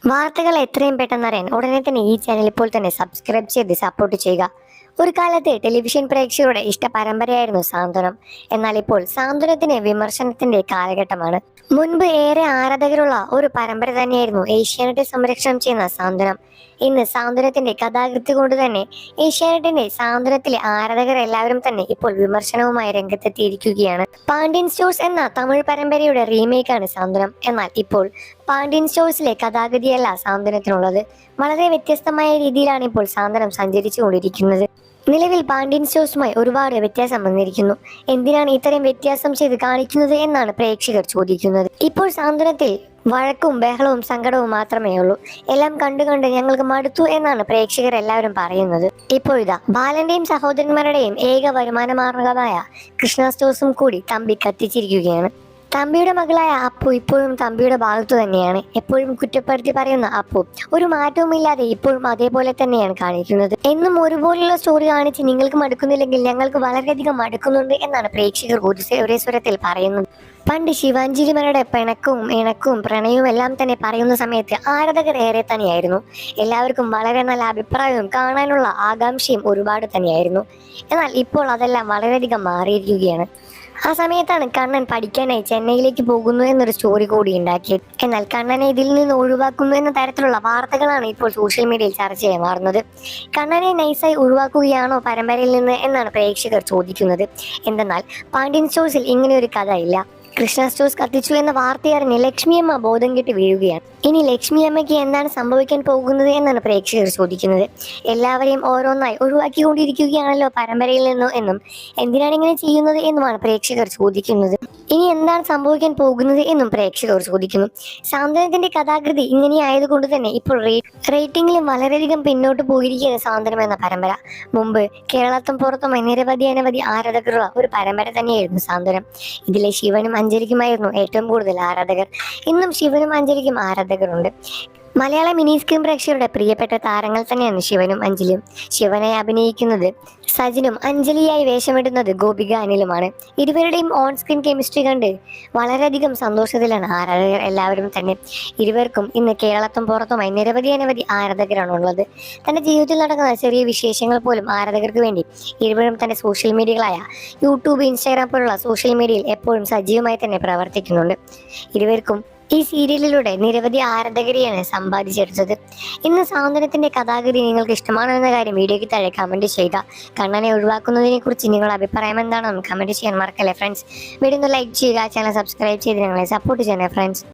വാർത്തകൾ എത്രയും പെട്ടെന്ന് അറിയാൻ ഉടനെ തന്നെ ഈ ചാനൽ ഇപ്പോൾ തന്നെ സബ്സ്ക്രൈബ് ചെയ്ത് സപ്പോർട്ട് ചെയ്യുക. ഒരു കാലത്ത് ടെലിവിഷൻ പ്രേക്ഷകരുടെ ഇഷ്ട പരമ്പരയായിരുന്നു സാന്ത്വനം. എന്നാൽ ഇപ്പോൾ സാന്ത്വനത്തിന് വിമർശനത്തിന്റെ കാലഘട്ടമാണ്. മുൻപ് ഏറെ ആരാധകരുള്ള ഒരു പരമ്പര തന്നെയായിരുന്നു ഏഷ്യാനെറ്റ് സംരക്ഷണം ചെയ്യുന്ന സാന്ത്വനം. ഇന്ന് സാന്ത്വനത്തിന്റെ കഥാകൃത്ത് കൊണ്ട് തന്നെ ഏഷ്യാനെറ്റിന്റെ സാന്ത്വനത്തിലെ ആരാധകർ എല്ലാവരും തന്നെ ഇപ്പോൾ വിമർശനവുമായി രംഗത്തെത്തിയിരിക്കുകയാണ്. പാണ്ഡ്യൻ സ്റ്റോഴ്സ് എന്ന തമിഴ് പരമ്പരയുടെ റീമേക്കാണ് സാന്ത്വനം. എന്നാൽ ഇപ്പോൾ പാണ്ഡ്യൻ സ്റ്റോഴ്സിലെ കഥാഗതിയല്ല സാന്ത്വനത്തിനുള്ളത്. വളരെ വ്യത്യസ്തമായ രീതിയിലാണ് ഇപ്പോൾ സാന്ത്വനം സഞ്ചരിച്ചു കൊണ്ടിരിക്കുന്നത്. നിലവിൽ പാണ്ഡ്യൻ സ്റ്റോഴ്സുമായി ഒരുപാട് വ്യത്യാസം വന്നിരിക്കുന്നു. എന്തിനാണ് ഇത്തരം വ്യത്യാസം ചെയ്ത് കാണിക്കുന്നത് എന്നാണ് പ്രേക്ഷകർ ചോദിക്കുന്നത്. ഇപ്പോൾ സാന്ത്വനത്തിൽ വഴക്കും ബഹളവും സങ്കടവും മാത്രമേ ഉള്ളൂ. എല്ലാം കണ്ടു കണ്ട് ഞങ്ങൾക്ക് മടുത്തു എന്നാണ് പ്രേക്ഷകർ എല്ലാവരും പറയുന്നത്. ഇപ്പോഴിതാ ബാലന്റെയും സഹോദരന്മാരുടെയും ഏക വരുമാന മാർഗമായ കൃഷ്ണ സ്റ്റോഴ്സും കൂടി തമ്പി കത്തിച്ചിരിക്കുകയാണ്. തമ്പിയുടെ മകളായ അപ്പു ഇപ്പോഴും തമ്പിയുടെ ഭാഗത്തു തന്നെയാണ്. എപ്പോഴും കുറ്റപ്പെടുത്തി പറയുന്ന അപ്പു ഒരു മാറ്റവുമില്ലാതെ ഇപ്പോഴും അതേപോലെ തന്നെയാണ് കാണിക്കുന്നത്. എന്നും ഒരുപോലുള്ള സ്റ്റോറി കാണിച്ച് നിങ്ങൾക്ക് മടുക്കുന്നില്ലെങ്കിൽ ഞങ്ങൾക്ക് വളരെയധികം മടുക്കുന്നുണ്ട് എന്നാണ് പ്രേക്ഷകർ ഒരേ സ്വരത്തിൽ പറയുന്നത്. പണ്ട് ശിവാഞ്ജലിമാരുടെ പിണക്കവും ഇണക്കവും പ്രണയവും എല്ലാം തന്നെ പറയുന്ന സമയത്ത് ആരാധകർ ഏറെ തന്നെയായിരുന്നു. എല്ലാവർക്കും വളരെ നല്ല അഭിപ്രായവും കാണാനുള്ള ആകാംക്ഷയും ഒരുപാട് തന്നെയായിരുന്നു. എന്നാൽ ഇപ്പോൾ അതെല്ലാം വളരെയധികം മാറിയിരിക്കുകയാണ്. ആ സമയത്താണ് കണ്ണൻ പഠിക്കാനായി ചെന്നൈയിലേക്ക് പോകുന്നു എന്നൊരു സ്റ്റോറി കൂടി ഉണ്ടാക്കിയത്. എന്നാൽ കണ്ണനെ ഇതിൽ നിന്ന് ഒഴിവാക്കുന്നു എന്ന തരത്തിലുള്ള വാർത്തകളാണ് ഇപ്പോൾ സോഷ്യൽ മീഡിയയിൽ ചർച്ചയായി മാറുന്നത്. കണ്ണനെ നൈസായി ഒഴിവാക്കുകയാണോ പരമ്പരയിൽ നിന്ന് എന്നാണ് പ്രേക്ഷകർ ചോദിക്കുന്നത്. എന്തെന്നാൽ പാണ്ഡ്യൻ സ്റ്റോഴ്സിൽ ഇങ്ങനെ ഒരു കഥ ഇല്ല. കൃഷ്ണ സ്റ്റോഴ്സ് കത്തിച്ചു എന്ന വാർത്തയറിഞ്ഞ് ലക്ഷ്മിയമ്മ ബോധം കെട്ട് വീഴുകയാണ്. ഇനി ലക്ഷ്മിയമ്മയ്ക്ക് എന്താണ് സംഭവിക്കാൻ പോകുന്നത് എന്നാണ് പ്രേക്ഷകർ ചോദിക്കുന്നത്. എല്ലാവരെയും ഓരോന്നായി ഒഴിവാക്കിക്കൊണ്ടിരിക്കുകയാണല്ലോ പരമ്പരയിൽ നിന്നോ എന്നും എന്തിനാണ് ഇങ്ങനെ ചെയ്യുന്നത് എന്നുമാണ് പ്രേക്ഷകർ ചോദിക്കുന്നത്. ഇനി എന്താണ് സംഭവിക്കാൻ പോകുന്നത് എന്നും പ്രേക്ഷകർ ചോദിക്കുന്നു. സാന്ത്വനത്തിന്റെ കഥാകൃതി ഇങ്ങനെയായതുകൊണ്ട് തന്നെ ഇപ്പോൾ റേറ്റിംഗിലും വളരെയധികം പിന്നോട്ട് പോയിരിക്കുകയാണ് സാന്ത്വനം എന്ന പരമ്പര. മുമ്പ് കേരളത്തും പുറത്തുമായി അനവധി ആരാധകരുള്ള ഒരു പരമ്പര തന്നെയായിരുന്നു സാന്ത്വനം. ഇതിലെ ശിവനും അഞ്ജലിക്കുമായിരുന്നു ഏറ്റവും കൂടുതൽ ആരാധകർ. ഇന്നും ശിവനും അഞ്ജലിക്കും ആരാധകരുണ്ട്. മലയാള മിനി സ്ക്രീൻ പ്രേക്ഷകരുടെ പ്രിയപ്പെട്ട താരങ്ങൾ തന്നെയാണ് ശിവനും അഞ്ജലിയും. ശിവനായി അഭിനയിക്കുന്നത് സജിനും അഞ്ജലിയായി വേഷമിടുന്നത് ഗോപിക അനിലുമാണ്. ഇരുവരുടെയും ഓൺ സ്ക്രീൻ കെമിസ്ട്രി കണ്ട് വളരെയധികം സന്തോഷത്തിലാണ് ആരാധകർ എല്ലാവരും തന്നെ. ഇരുവർക്കും ഇന്ന് കേരളത്തും പുറത്തുമായി അനവധി ആരാധകരാണുള്ളത്. തൻ്റെ ജീവിതത്തിൽ നടക്കുന്ന ചെറിയ വിശേഷങ്ങൾ പോലും ആരാധകർക്ക് വേണ്ടി ഇരുവരും തൻ്റെ സോഷ്യൽ മീഡിയകളായ യൂട്യൂബ്, ഇൻസ്റ്റാഗ്രാം പോലുള്ള സോഷ്യൽ മീഡിയയിൽ എപ്പോഴും സജീവമായി തന്നെ പ്രവർത്തിക്കുന്നുണ്ട്. ഇരുവർക്കും ഈ സീരിയലിലൂടെ നിരവധി ആരാധകരെയാണ് സമ്പാദിച്ചെടുത്തത്. ഇന്ന് സാന്ത്വനത്തിന്റെ കഥാഗതി നിങ്ങൾക്ക് ഇഷ്ടമാണോ എന്ന കാര്യം വീഡിയോയ്ക്ക് താഴെ കമന്റ് ചെയ്യുക. കണ്ണനെ ഒഴിവാക്കുന്നതിനെ കുറിച്ച് നിങ്ങളുടെ അഭിപ്രായം എന്താണെന്ന് കമന്റ് ചെയ്യാൻ മറക്കല്ലേ ഫ്രണ്ട്സ്. വീഡിയോ ഒന്ന് ലൈക്ക് ചെയ്യുക, ചാനൽ സബ്സ്ക്രൈബ് ചെയ്ത് ഞങ്ങളെ സപ്പോർട്ട് ചെയ്യണേ ഫ്രണ്ട്സ്.